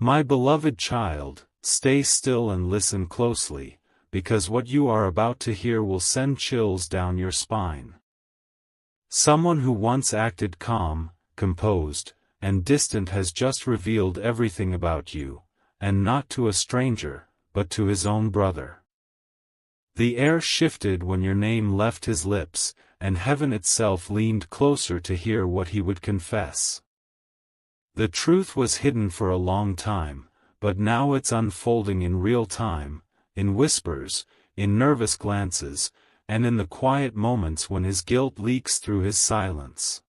My beloved child, stay still and listen closely, because what you are about to hear will send chills down your spine. Someone who once acted calm, composed, and distant has just revealed everything about you, and not to a stranger, but to his own brother. The air shifted when your name left his lips, and heaven itself leaned closer to hear what he would confess. The truth was hidden for a long time, but now it's unfolding in real time, in whispers, in nervous glances, and in the quiet moments when his guilt leaks through his silence.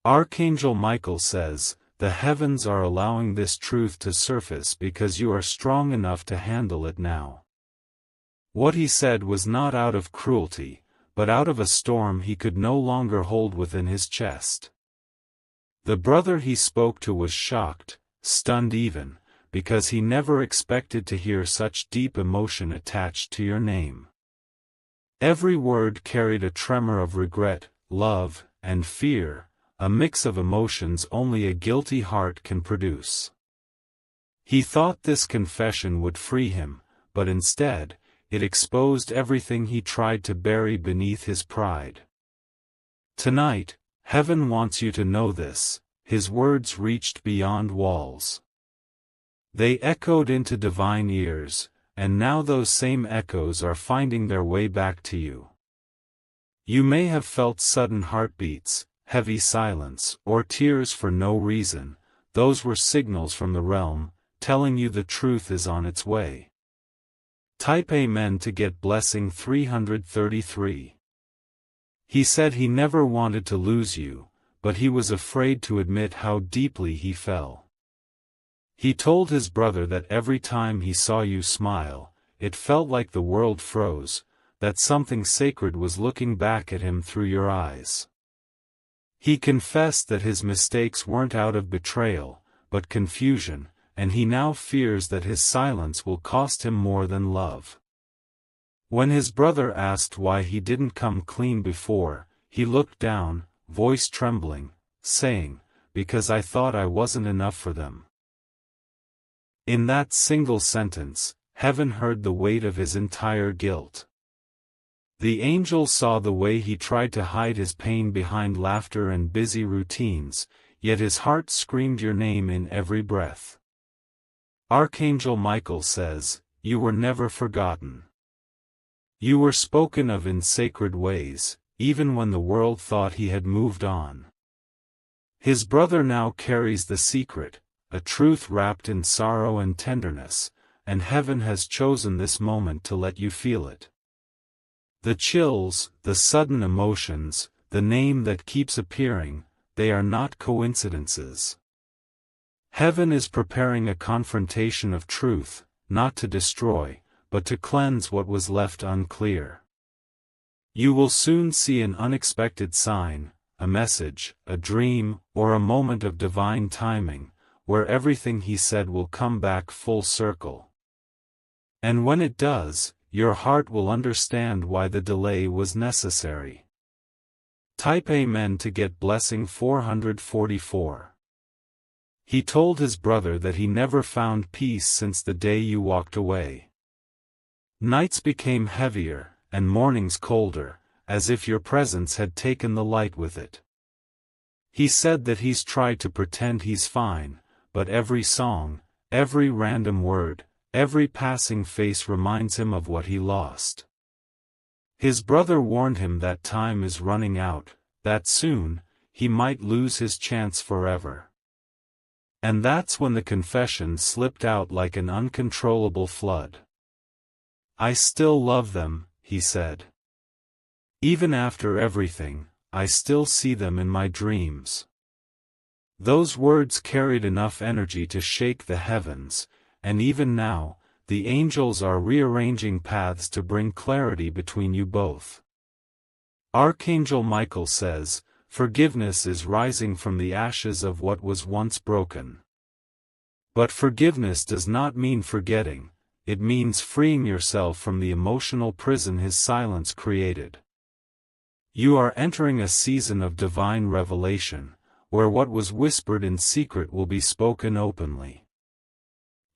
Archangel Michael says, the heavens are allowing this truth to surface because you are strong enough to handle it now. What he said was not out of cruelty, but out of a storm he could no longer hold within his chest. The brother he spoke to was shocked, stunned even, because he never expected to hear such deep emotion attached to your name. Every word carried a tremor of regret, love, and fear, a mix of emotions only a guilty heart can produce. He thought this confession would free him, but instead, it exposed everything he tried to bury beneath his pride. Tonight, heaven wants you to know this. His words reached beyond walls. They echoed into divine ears, and now those same echoes are finding their way back to you. You may have felt sudden heartbeats, heavy silence, or tears for no reason. Those were signals from the realm, telling you the truth is on its way. Type Amen to get blessing 333. He said he never wanted to lose you, but he was afraid to admit how deeply he fell. He told his brother that every time he saw you smile, it felt like the world froze, that something sacred was looking back at him through your eyes. He confessed that his mistakes weren't out of betrayal, but confusion, and he now fears that his silence will cost him more than love. When his brother asked why he didn't come clean before, he looked down, voice trembling, saying, "Because I thought I wasn't enough for them." In that single sentence, heaven heard the weight of his entire guilt. The angel saw the way he tried to hide his pain behind laughter and busy routines, yet his heart screamed your name in every breath. Archangel Michael says, you were never forgotten. You were spoken of in sacred ways, even when the world thought he had moved on. His brother now carries the secret, a truth wrapped in sorrow and tenderness, and heaven has chosen this moment to let you feel it. The chills, the sudden emotions, the name that keeps appearing, they are not coincidences. Heaven is preparing a confrontation of truth, not to destroy, but to cleanse what was left unclear. You will soon see an unexpected sign, a message, a dream, or a moment of divine timing, where everything he said will come back full circle. And when it does, your heart will understand why the delay was necessary. Type Amen to get blessing 444. He told his brother that he never found peace since the day you walked away. Nights became heavier, and mornings colder, as if your presence had taken the light with it. He said that he's tried to pretend he's fine, but every song, every random word, every passing face reminds him of what he lost. His brother warned him that time is running out, that soon, he might lose his chance forever. And that's when the confession slipped out like an uncontrollable flood. I still love them, he said. Even after everything, I still see them in my dreams. Those words carried enough energy to shake the heavens, and even now, the angels are rearranging paths to bring clarity between you both. Archangel Michael says, forgiveness is rising from the ashes of what was once broken. But forgiveness does not mean forgetting, it means freeing yourself from the emotional prison his silence created. You are entering a season of divine revelation, where what was whispered in secret will be spoken openly.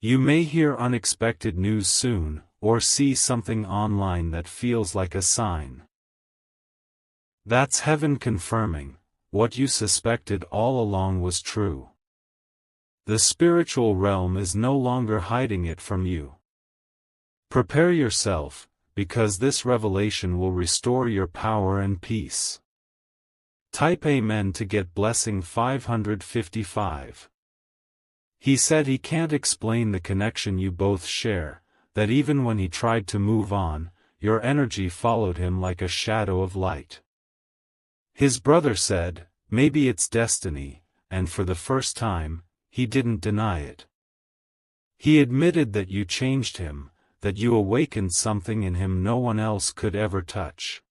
You may hear unexpected news soon, or see something online that feels like a sign. That's heaven confirming, what you suspected all along was true. The spiritual realm is no longer hiding it from you. Prepare yourself, because this revelation will restore your power and peace. Type Amen to get blessing 555. He said he can't explain the connection you both share, that even when he tried to move on, your energy followed him like a shadow of light. His brother said, maybe it's destiny, and for the first time, he didn't deny it. He admitted that you changed him, that you awakened something in him no one else could ever touch.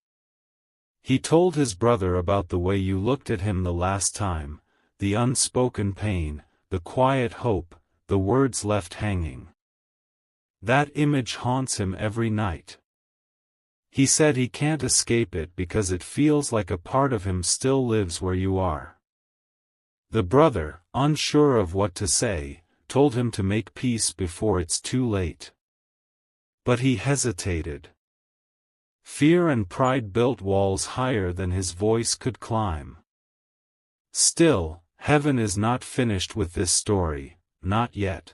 He told his brother about the way you looked at him the last time, the unspoken pain, the quiet hope, the words left hanging. That image haunts him every night. He said he can't escape it because it feels like a part of him still lives where you are. The brother, unsure of what to say, told him to make peace before it's too late. But he hesitated. Fear and pride built walls higher than his voice could climb. Still, heaven is not finished with this story, not yet.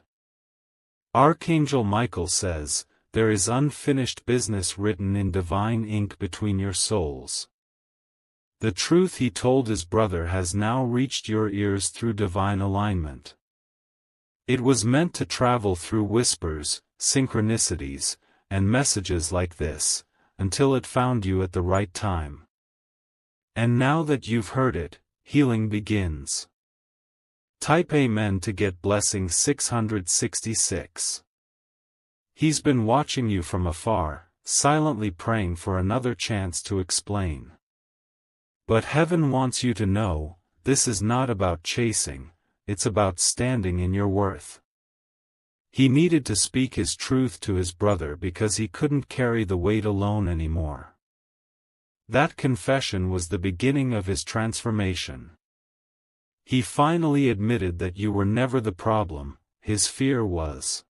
Archangel Michael says, there is unfinished business written in divine ink between your souls. The truth he told his brother has now reached your ears through divine alignment. It was meant to travel through whispers, synchronicities, and messages like this, until it found you at the right time. And now that you've heard it, healing begins. Type Amen to get blessing 666. He's been watching you from afar, silently praying for another chance to explain. But heaven wants you to know, this is not about chasing, it's about standing in your worth. He needed to speak his truth to his brother because he couldn't carry the weight alone anymore. That confession was the beginning of his transformation. He finally admitted that you were never the problem, his fear was.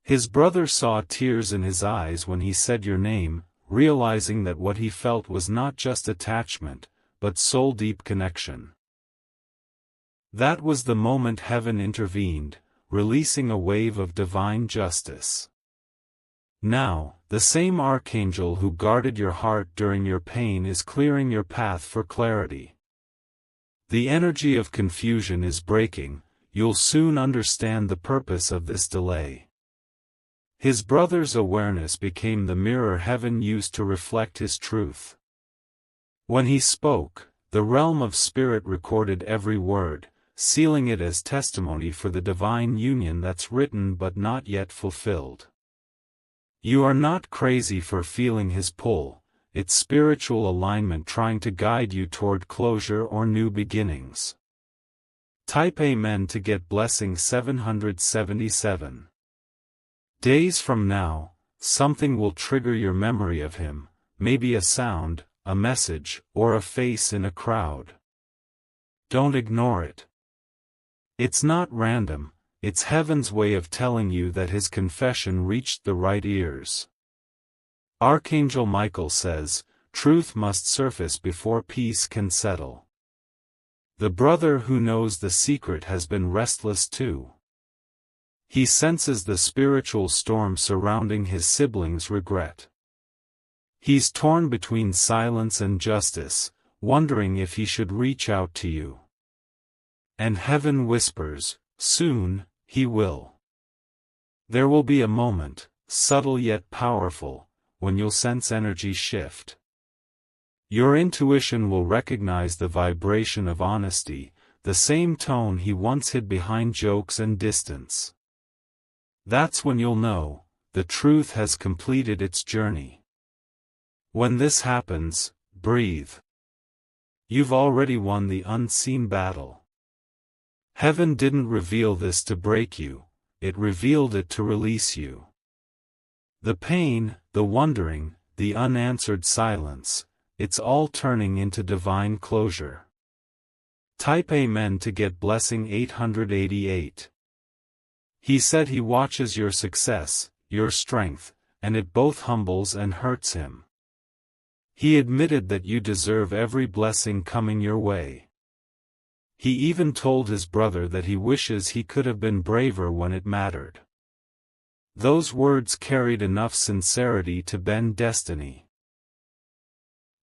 His brother saw tears in his eyes when he said your name, realizing that what he felt was not just attachment, but soul-deep connection. That was the moment heaven intervened, releasing a wave of divine justice. Now, the same archangel who guarded your heart during your pain is clearing your path for clarity. The energy of confusion is breaking, you'll soon understand the purpose of this delay. His brother's awareness became the mirror heaven used to reflect his truth. When he spoke, the realm of spirit recorded every word, sealing it as testimony for the divine union that's written but not yet fulfilled. You are not crazy for feeling his pull, it's spiritual alignment trying to guide you toward closure or new beginnings. Type Amen to get blessing 777. Days from now, something will trigger your memory of him, maybe a sound, a message, or a face in a crowd. Don't ignore it. It's not random, it's heaven's way of telling you that his confession reached the right ears. Archangel Michael says, truth must surface before peace can settle. The brother who knows the secret has been restless too. He senses the spiritual storm surrounding his siblings' regret. He's torn between silence and justice, wondering if he should reach out to you. And heaven whispers, soon, he will. There will be a moment, subtle yet powerful, when you'll sense energy shift. Your intuition will recognize the vibration of honesty, the same tone he once hid behind jokes and distance. That's when you'll know, the truth has completed its journey. When this happens, breathe. You've already won the unseen battle. Heaven didn't reveal this to break you, it revealed it to release you. The pain, the wondering, the unanswered silence, it's all turning into divine closure. Type Amen to get blessing 888. He said he watches your success, your strength, and it both humbles and hurts him. He admitted that you deserve every blessing coming your way. He even told his brother that he wishes he could have been braver when it mattered. Those words carried enough sincerity to bend destiny.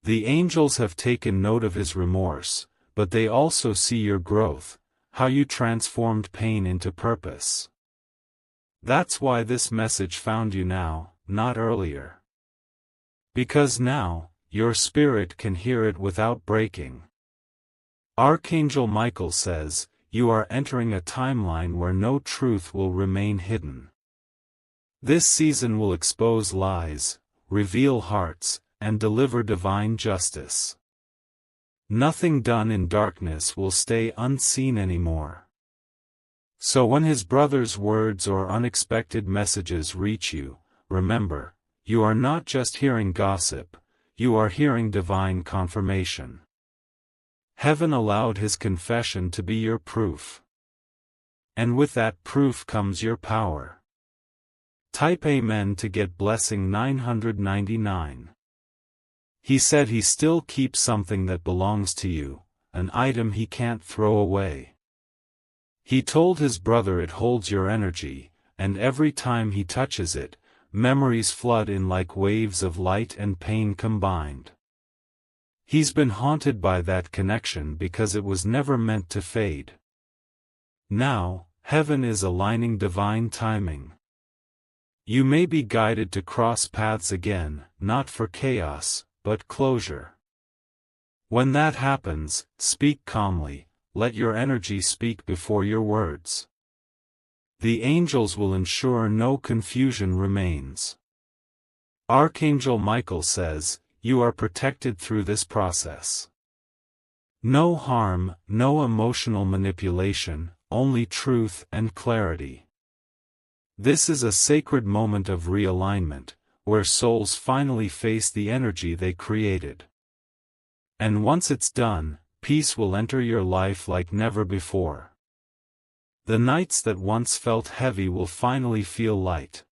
The angels have taken note of his remorse, but they also see your growth, how you transformed pain into purpose. That's why this message found you now, not earlier. Because now, your spirit can hear it without breaking. Archangel Michael says, you are entering a timeline where no truth will remain hidden. This season will expose lies, reveal hearts, and deliver divine justice. Nothing done in darkness will stay unseen anymore. So when his brother's words or unexpected messages reach you, remember, you are not just hearing gossip, you are hearing divine confirmation. Heaven allowed his confession to be your proof. And with that proof comes your power. Type Amen to get blessing 999. He said he still keeps something that belongs to you, an item he can't throw away. He told his brother it holds your energy, and every time he touches it, memories flood in like waves of light and pain combined. He's been haunted by that connection because it was never meant to fade. Now, heaven is aligning divine timing. You may be guided to cross paths again, not for chaos, but closure. When that happens, speak calmly, let your energy speak before your words. The angels will ensure no confusion remains. Archangel Michael says, you are protected through this process. No harm, no emotional manipulation, only truth and clarity. This is a sacred moment of realignment, where souls finally face the energy they created. And once it's done, peace will enter your life like never before. The nights that once felt heavy will finally feel light.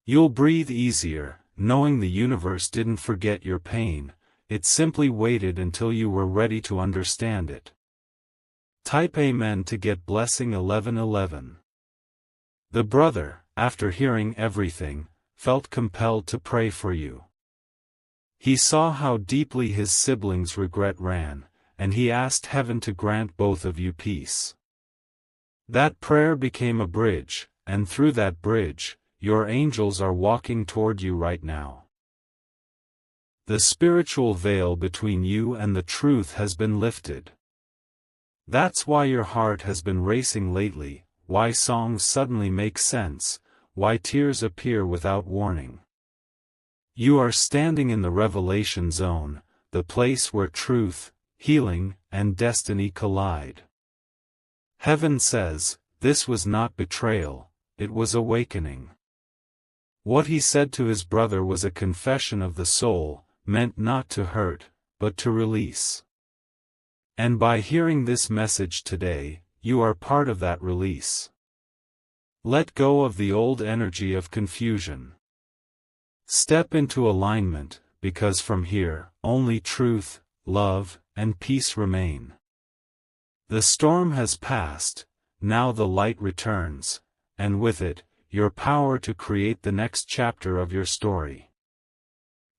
You'll breathe easier, knowing the universe didn't forget your pain, it simply waited until you were ready to understand it. Type Amen to get blessing 1111. The brother, after hearing everything, felt compelled to pray for you. He saw how deeply his siblings' regret ran, and he asked heaven to grant both of you peace. That prayer became a bridge, and through that bridge, your angels are walking toward you right now. The spiritual veil between you and the truth has been lifted. That's why your heart has been racing lately, why songs suddenly make sense, why tears appear without warning. You are standing in the revelation zone, the place where truth, healing, and destiny collide. Heaven says, this was not betrayal, it was awakening. What he said to his brother was a confession of the soul, meant not to hurt, but to release. And by hearing this message today, you are part of that release. Let go of the old energy of confusion. Step into alignment, because from here, only truth, love, and peace remain. The storm has passed, now the light returns, and with it, your power to create the next chapter of your story.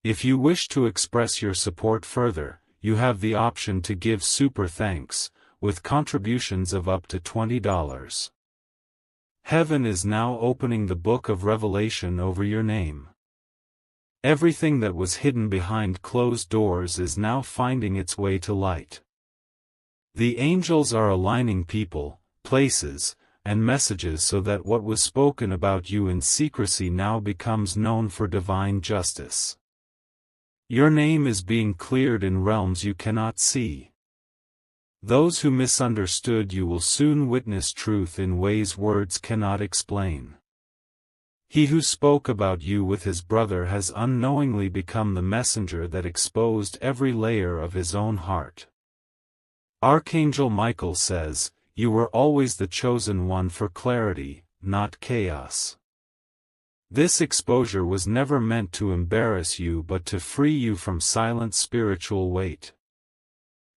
If you wish to express your support further, you have the option to give super thanks, with contributions of up to $20. Heaven is now opening the book of Revelation over your name. Everything that was hidden behind closed doors is now finding its way to light. The angels are aligning people, places, and messages so that what was spoken about you in secrecy now becomes known for divine justice. Your name is being cleared in realms you cannot see. Those who misunderstood you will soon witness truth in ways words cannot explain. He who spoke about you with his brother has unknowingly become the messenger that exposed every layer of his own heart. Archangel Michael says, you were always the chosen one for clarity, not chaos. This exposure was never meant to embarrass you but to free you from silent spiritual weight.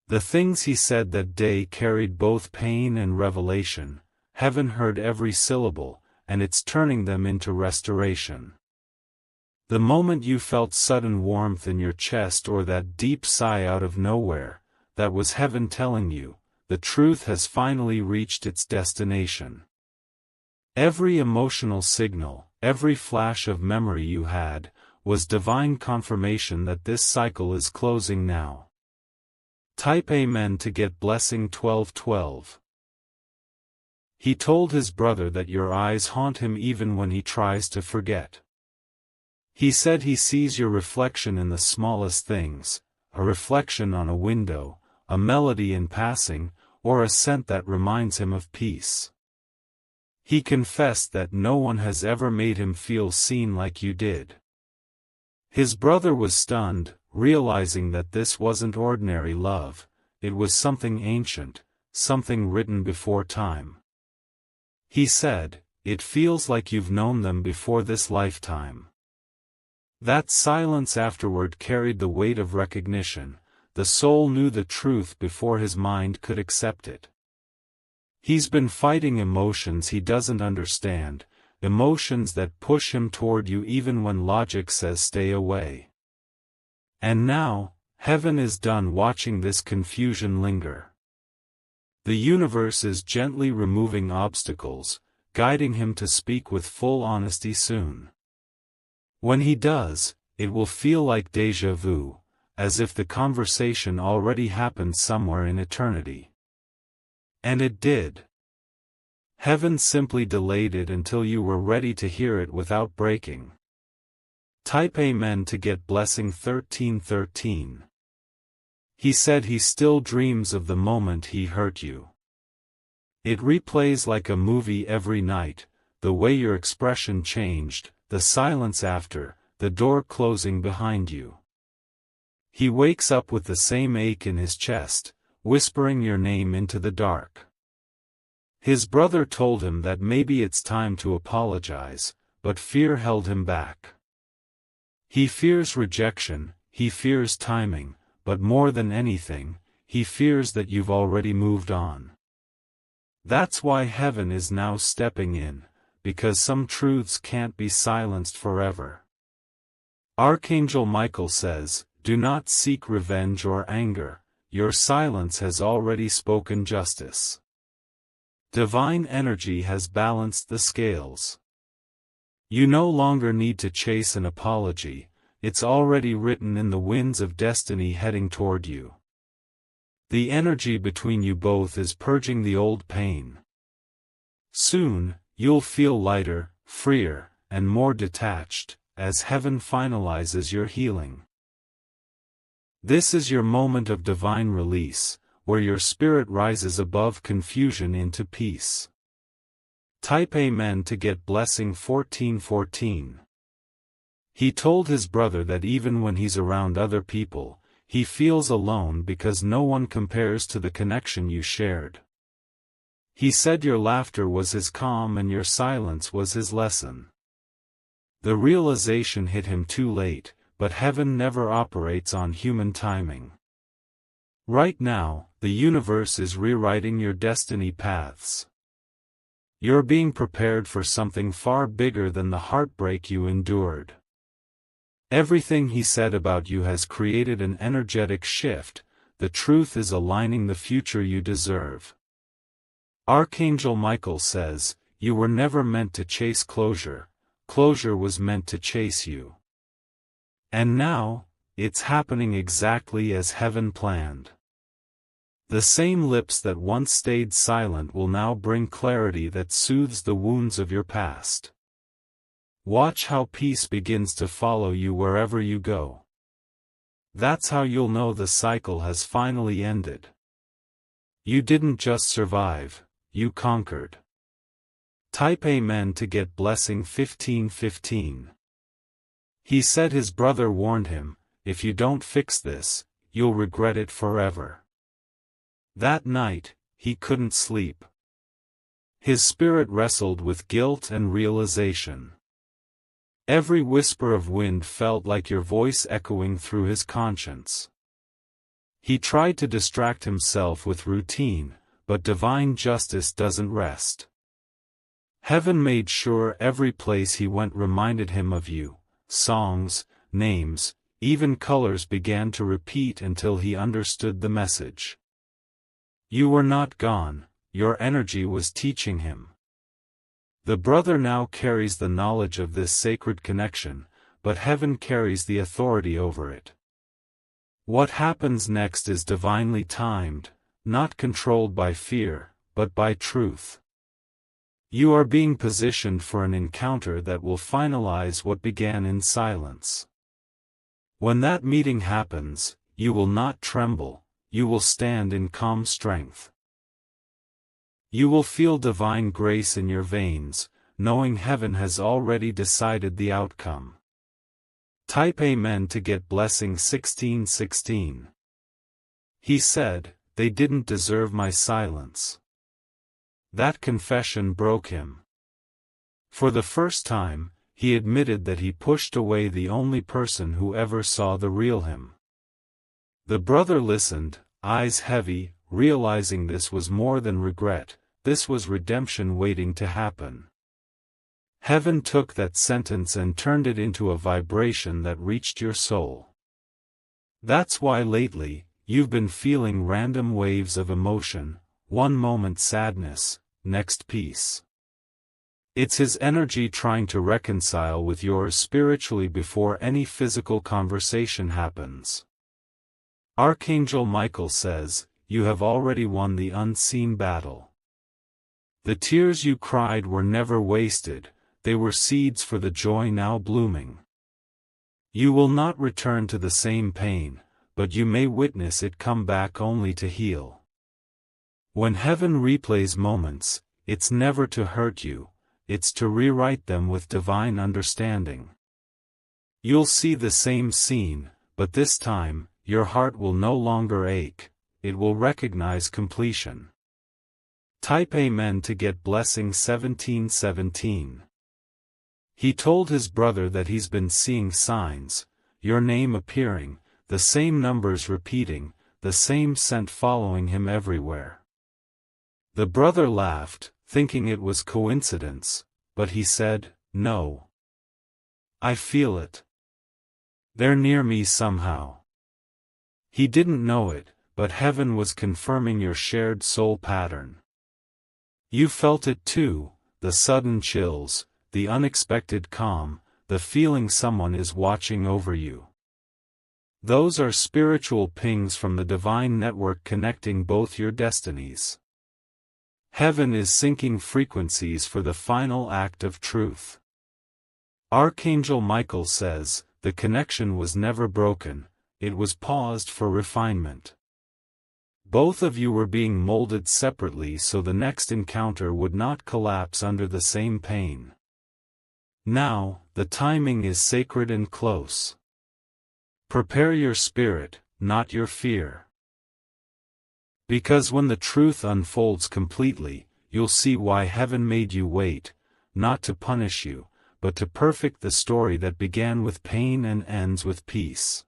The things he said that day carried both pain and revelation. Heaven heard every syllable, and it's turning them into restoration. The moment you felt sudden warmth in your chest or that deep sigh out of nowhere, that was heaven telling you, the truth has finally reached its destination. Every emotional signal, every flash of memory you had, was divine confirmation that this cycle is closing now. Type Amen to get blessing 1212. He told his brother that your eyes haunt him even when he tries to forget. He said he sees your reflection in the smallest things, a reflection on a window, a melody in passing, or a scent that reminds him of peace. He confessed that no one has ever made him feel seen like you did. His brother was stunned, realizing that this wasn't ordinary love, it was something ancient, something written before time. He said, "It feels like you've known them before this lifetime." That silence afterward carried the weight of recognition. The soul knew the truth before his mind could accept it. He's been fighting emotions he doesn't understand, emotions that push him toward you even when logic says stay away. And now, heaven is done watching this confusion linger. The universe is gently removing obstacles, guiding him to speak with full honesty soon. When he does, it will feel like déjà vu, as if the conversation already happened somewhere in eternity. And it did. Heaven simply delayed it until you were ready to hear it without breaking. Type Amen to get blessing 1313. He said he still dreams of the moment he hurt you. It replays like a movie every night, the way your expression changed, the silence after, the door closing behind you. He wakes up with the same ache in his chest, whispering your name into the dark. His brother told him that maybe it's time to apologize, but fear held him back. He fears rejection, he fears timing, but more than anything, he fears that you've already moved on. That's why heaven is now stepping in, because some truths can't be silenced forever. Archangel Michael says, "Do not seek revenge or anger, your silence has already spoken justice." Divine energy has balanced the scales. You no longer need to chase an apology, it's already written in the winds of destiny heading toward you. The energy between you both is purging the old pain. Soon, you'll feel lighter, freer, and more detached, as heaven finalizes your healing. This is your moment of divine release, where your spirit rises above confusion into peace. Type Amen to get blessing 1414. He told his brother that even when he's around other people, he feels alone because no one compares to the connection you shared. He said your laughter was his calm and your silence was his lesson. The realization hit him too late, but heaven never operates on human timing. Right now, the universe is rewriting your destiny paths. You're being prepared for something far bigger than the heartbreak you endured. Everything he said about you has created an energetic shift, the truth is aligning the future you deserve. Archangel Michael says, you were never meant to chase closure, closure was meant to chase you. And now, it's happening exactly as heaven planned. The same lips that once stayed silent will now bring clarity that soothes the wounds of your past. Watch how peace begins to follow you wherever you go. That's how you'll know the cycle has finally ended. You didn't just survive, you conquered. Type Amen to get blessing 1515. He said his brother warned him, if you don't fix this, you'll regret it forever. That night, he couldn't sleep. His spirit wrestled with guilt and realization. Every whisper of wind felt like your voice echoing through his conscience. He tried to distract himself with routine, but divine justice doesn't rest. Heaven made sure every place he went reminded him of you. Songs, names, even colors began to repeat until he understood the message. You were not gone, your energy was teaching him. The brother now carries the knowledge of this sacred connection, but heaven carries the authority over it. What happens next is divinely timed, not controlled by fear, but by truth. You are being positioned for an encounter that will finalize what began in silence. When that meeting happens, you will not tremble, you will stand in calm strength. You will feel divine grace in your veins, knowing heaven has already decided the outcome. Type Amen to get blessing 1616. He said, "They didn't deserve my silence." That confession broke him. For the first time, he admitted that he pushed away the only person who ever saw the real him. The brother listened, eyes heavy, realizing this was more than regret, this was redemption waiting to happen. Heaven took that sentence and turned it into a vibration that reached your soul. That's why lately, you've been feeling random waves of emotion, one moment sadness, next peace. It's his energy trying to reconcile with yours spiritually before any physical conversation happens. Archangel Michael says, you have already won the unseen battle. The tears you cried were never wasted, they were seeds for the joy now blooming. You will not return to the same pain, but you may witness it come back only to heal. When heaven replays moments, it's never to hurt you, it's to rewrite them with divine understanding. You'll see the same scene, but this time, your heart will no longer ache, it will recognize completion. Type Amen to get blessing 1717. He told his brother that he's been seeing signs, your name appearing, the same numbers repeating, the same scent following him everywhere. The brother laughed, thinking it was coincidence, but he said, "No. I feel it. They're near me somehow." He didn't know it, but heaven was confirming your shared soul pattern. You felt it too, the sudden chills, the unexpected calm, the feeling someone is watching over you. Those are spiritual pings from the divine network connecting both your destinies. Heaven is syncing frequencies for the final act of truth. Archangel Michael says, the connection was never broken, it was paused for refinement. Both of you were being molded separately so the next encounter would not collapse under the same pain. Now, the timing is sacred and close. Prepare your spirit, not your fear. Because when the truth unfolds completely, you'll see why heaven made you wait, not to punish you, but to perfect the story that began with pain and ends with peace.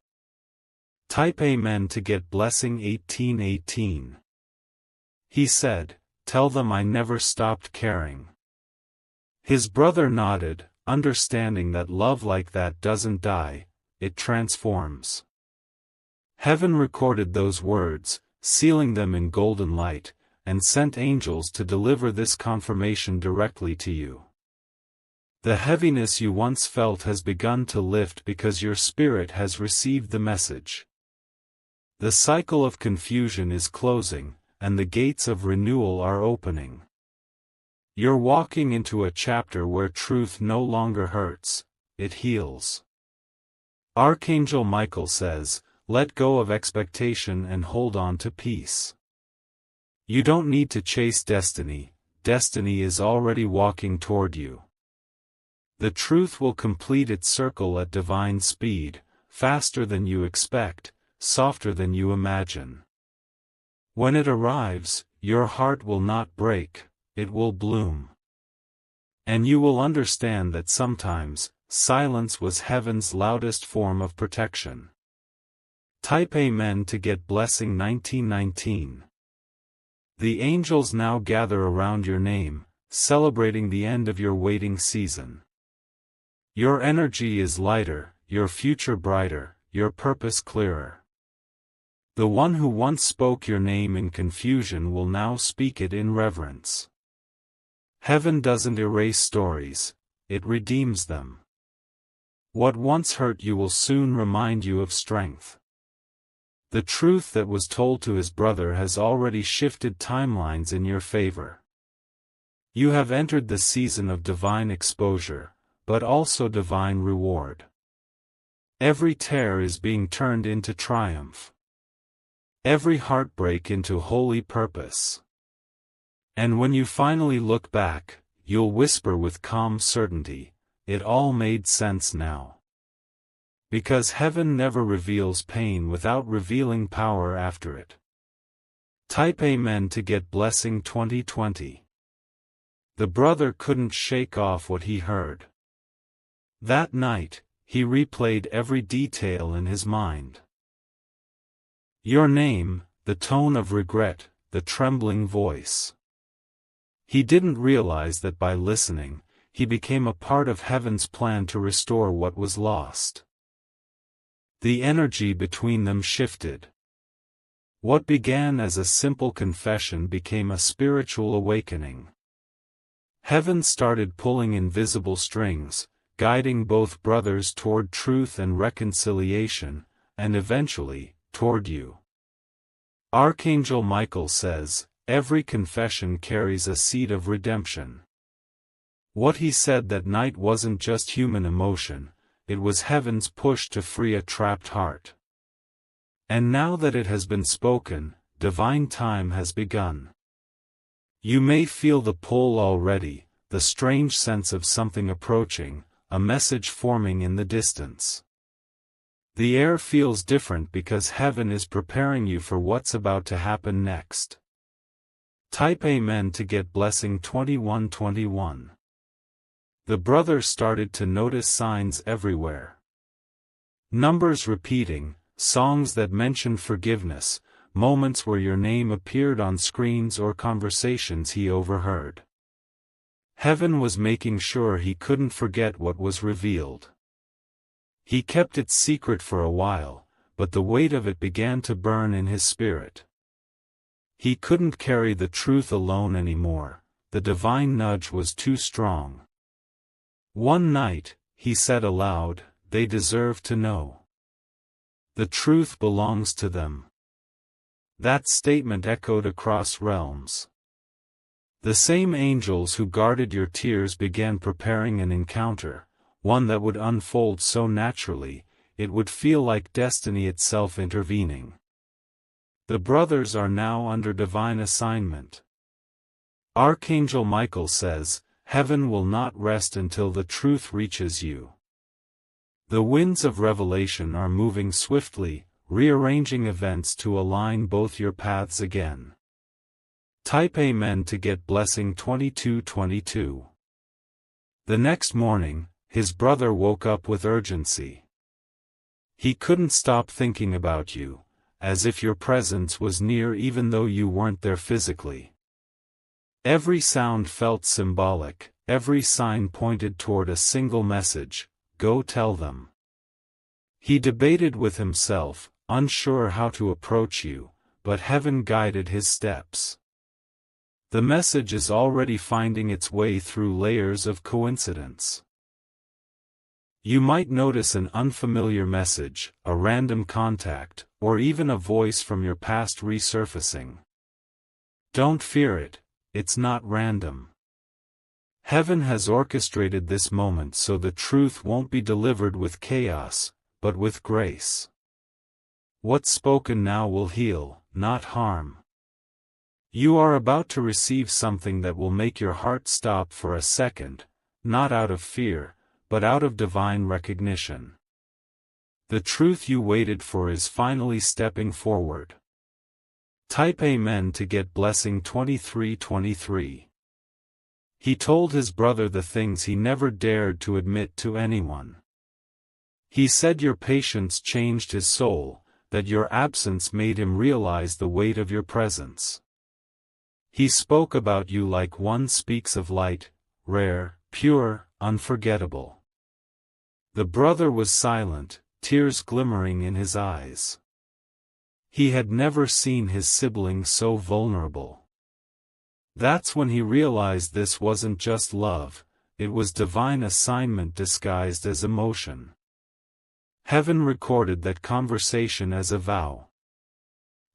Type Amen to get blessing 1818. He said, "Tell them I never stopped caring." His brother nodded, understanding that love like that doesn't die, it transforms. Heaven recorded those words, sealing them in golden light, and sent angels to deliver this confirmation directly to you. The heaviness you once felt has begun to lift because your spirit has received the message. The cycle of confusion is closing, and the gates of renewal are opening. You're walking into a chapter where truth no longer hurts, it heals. Archangel Michael says, let go of expectation and hold on to peace. You don't need to chase destiny, destiny is already walking toward you. The truth will complete its circle at divine speed, faster than you expect, softer than you imagine. When it arrives, your heart will not break, it will bloom. And you will understand that sometimes, silence was heaven's loudest form of protection. Type Amen to get blessing 1919. The angels now gather around your name, celebrating the end of your waiting season. Your energy is lighter, your future brighter, your purpose clearer. The one who once spoke your name in confusion will now speak it in reverence. Heaven doesn't erase stories, it redeems them. What once hurt you will soon remind you of strength. The truth that was told to his brother has already shifted timelines in your favor. You have entered the season of divine exposure, but also divine reward. Every tear is being turned into triumph. Every heartbreak into holy purpose. And when you finally look back, you'll whisper with calm certainty, it all made sense now. Because heaven never reveals pain without revealing power after it. Type Amen to get blessing 2020. The brother couldn't shake off what he heard. That night, he replayed every detail in his mind. Your name, the tone of regret, the trembling voice. He didn't realize that by listening, he became a part of heaven's plan to restore what was lost. The energy between them shifted. What began as a simple confession became a spiritual awakening. Heaven started pulling invisible strings, guiding both brothers toward truth and reconciliation, and eventually, toward you. Archangel Michael says, every confession carries a seed of redemption. What he said that night wasn't just human emotion, it was heaven's push to free a trapped heart. And now that it has been spoken, divine time has begun. You may feel the pull already, the strange sense of something approaching, a message forming in the distance. The air feels different because heaven is preparing you for what's about to happen next. Type Amen to get blessing 2121. The brother started to notice signs everywhere. Numbers repeating, songs that mention forgiveness, moments where your name appeared on screens or conversations he overheard. Heaven was making sure he couldn't forget what was revealed. He kept it secret for a while, but the weight of it began to burn in his spirit. He couldn't carry the truth alone anymore, the divine nudge was too strong. One night, he said aloud, they deserve to know. The truth belongs to them. That statement echoed across realms. The same angels who guarded your tears began preparing an encounter, one that would unfold so naturally, it would feel like destiny itself intervening. The brothers are now under divine assignment. Archangel Michael says, heaven will not rest until the truth reaches you. The winds of revelation are moving swiftly, rearranging events to align both your paths again. Type Amen to get blessing 2222. The next morning, his brother woke up with urgency. He couldn't stop thinking about you, as if your presence was near even though you weren't there physically. Every sound felt symbolic, every sign pointed toward a single message, go tell them. He debated with himself, unsure how to approach you, but heaven guided his steps. The message is already finding its way through layers of coincidence. You might notice an unfamiliar message, a random contact, or even a voice from your past resurfacing. Don't fear it, it's not random. Heaven has orchestrated this moment so the truth won't be delivered with chaos, but with grace. What's spoken now will heal, not harm. You are about to receive something that will make your heart stop for a second, not out of fear, but out of divine recognition. The truth you waited for is finally stepping forward. Type Amen to get blessing 2323. He told his brother the things he never dared to admit to anyone. He said your patience changed his soul, that your absence made him realize the weight of your presence. He spoke about you like one speaks of light, rare, pure, unforgettable. The brother was silent, tears glimmering in his eyes. He had never seen his sibling so vulnerable. That's when he realized this wasn't just love, it was divine assignment disguised as emotion. Heaven recorded that conversation as a vow.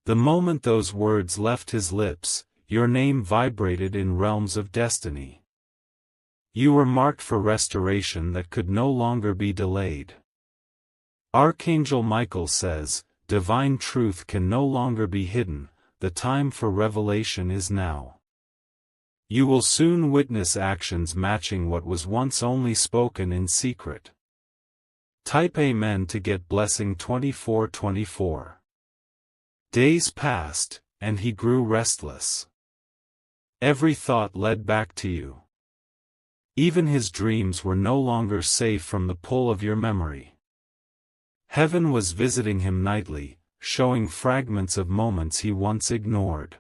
The moment those words left his lips, your name vibrated in realms of destiny. You were marked for restoration that could no longer be delayed. Archangel Michael says, divine truth can no longer be hidden, the time for revelation is now. You will soon witness actions matching what was once only spoken in secret. Type Amen to get blessing 2424. Days passed, and he grew restless. Every thought led back to you. Even his dreams were no longer safe from the pull of your memory. Heaven was visiting him nightly, showing fragments of moments he once ignored.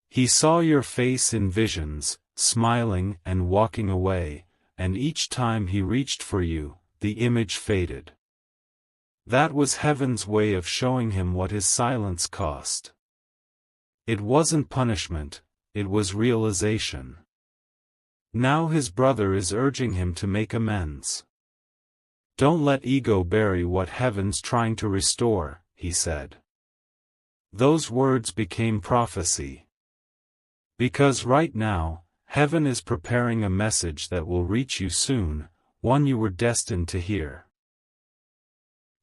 He saw your face in visions, smiling and walking away, and each time he reached for you, the image faded. That was heaven's way of showing him what his silence cost. It wasn't punishment, it was realization. Now his brother is urging him to make amends. Don't let ego bury what heaven's trying to restore, he said. Those words became prophecy. Because right now, heaven is preparing a message that will reach you soon, one you were destined to hear.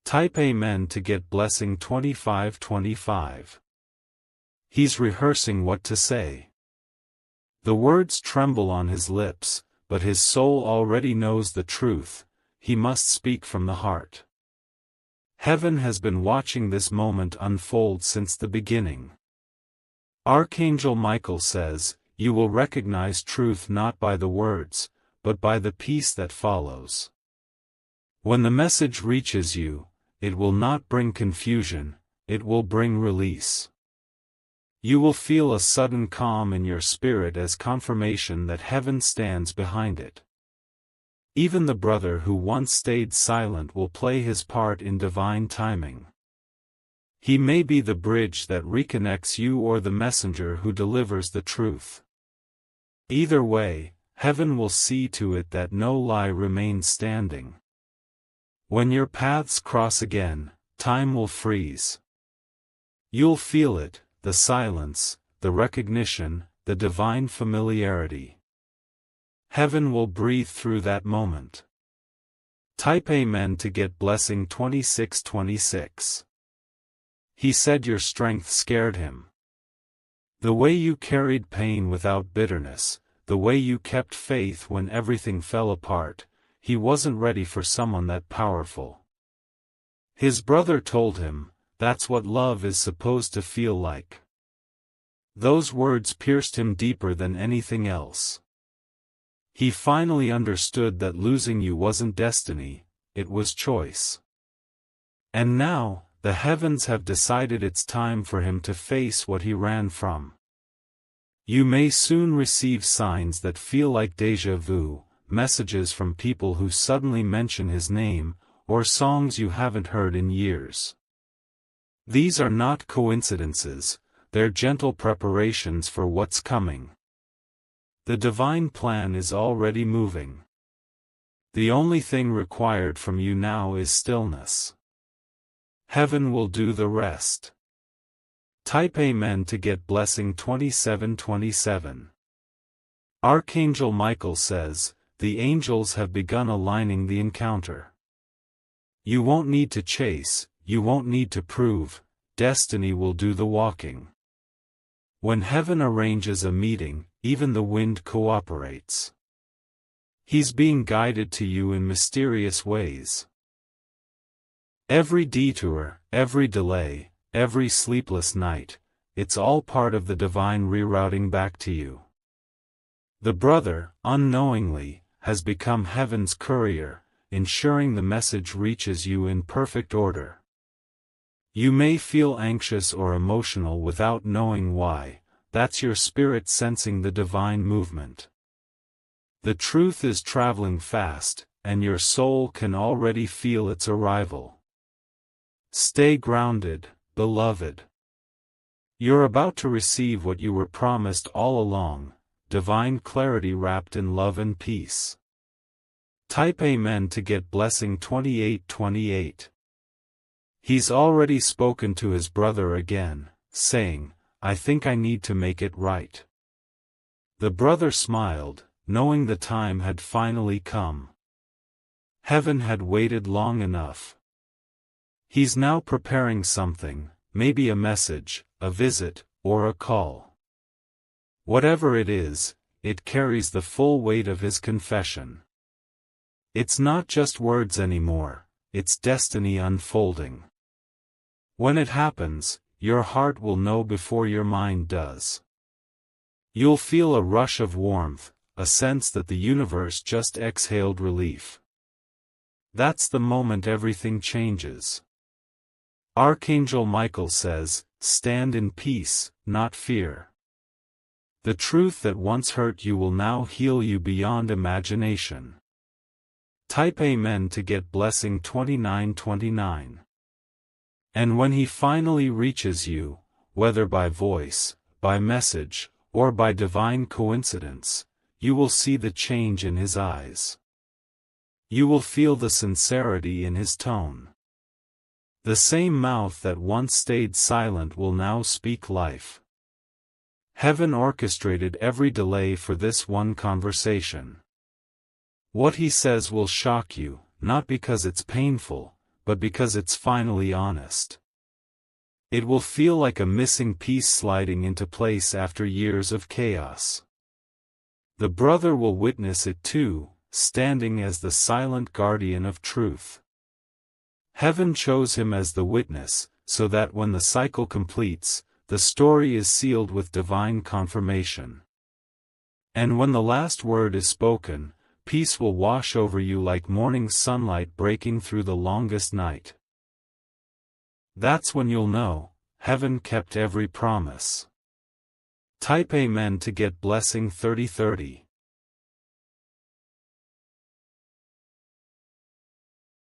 Type Amen to get blessing 2525. He's rehearsing what to say. The words tremble on his lips, but his soul already knows the truth, he must speak from the heart. Heaven has been watching this moment unfold since the beginning. Archangel Michael says, you will recognize truth not by the words, but by the peace that follows. When the message reaches you, it will not bring confusion, it will bring release. You will feel a sudden calm in your spirit as confirmation that heaven stands behind it. Even the brother who once stayed silent will play his part in divine timing. He may be the bridge that reconnects you or the messenger who delivers the truth. Either way, heaven will see to it that no lie remains standing. When your paths cross again, time will freeze. You'll feel it, the silence, the recognition, the divine familiarity. Heaven will breathe through that moment. Type Amen to get blessing 2626. He said your strength scared him. The way you carried pain without bitterness, the way you kept faith when everything fell apart, he wasn't ready for someone that powerful. His brother told him, that's what love is supposed to feel like. Those words pierced him deeper than anything else. He finally understood that losing you wasn't destiny, it was choice. And now, the heavens have decided it's time for him to face what he ran from. You may soon receive signs that feel like déjà vu, messages from people who suddenly mention his name, or songs you haven't heard in years. These are not coincidences, they're gentle preparations for what's coming. The divine plan is already moving. The only thing required from you now is stillness. Heaven will do the rest. Type Amen to get blessing 2727. Archangel Michael says, the angels have begun aligning the encounter. You won't need to chase, you won't need to prove, destiny will do the walking. When heaven arranges a meeting, even the wind cooperates. He's being guided to you in mysterious ways. Every detour, every delay, every sleepless night, it's all part of the divine rerouting back to you. The brother, unknowingly, has become heaven's courier, ensuring the message reaches you in perfect order. You may feel anxious or emotional without knowing why. That's your spirit sensing the divine movement. The truth is traveling fast, and your soul can already feel its arrival. Stay grounded, beloved. You're about to receive what you were promised all along, divine clarity wrapped in love and peace. Type Amen to get blessing 2828. He's already spoken to his brother again, saying, I think I need to make it right. The brother smiled, knowing the time had finally come. Heaven had waited long enough. He's now preparing something, maybe a message, a visit, or a call. Whatever it is, it carries the full weight of his confession. It's not just words anymore, it's destiny unfolding. When it happens, your heart will know before your mind does. You'll feel a rush of warmth, a sense that the universe just exhaled relief. That's the moment everything changes. Archangel Michael says, stand in peace, not fear. The truth that once hurt you will now heal you beyond imagination. Type Amen to get blessing 2929. And when he finally reaches you, whether by voice, by message, or by divine coincidence, you will see the change in his eyes. You will feel the sincerity in his tone. The same mouth that once stayed silent will now speak life. Heaven orchestrated every delay for this one conversation. What he says will shock you, not because it's painful, but because it's finally honest. It will feel like a missing piece sliding into place after years of chaos. The brother will witness it too, standing as the silent guardian of truth. Heaven chose him as the witness, so that when the cycle completes, the story is sealed with divine confirmation. And when the last word is spoken, peace will wash over you like morning sunlight breaking through the longest night. That's when you'll know, heaven kept every promise. Type Amen to get blessing 3030.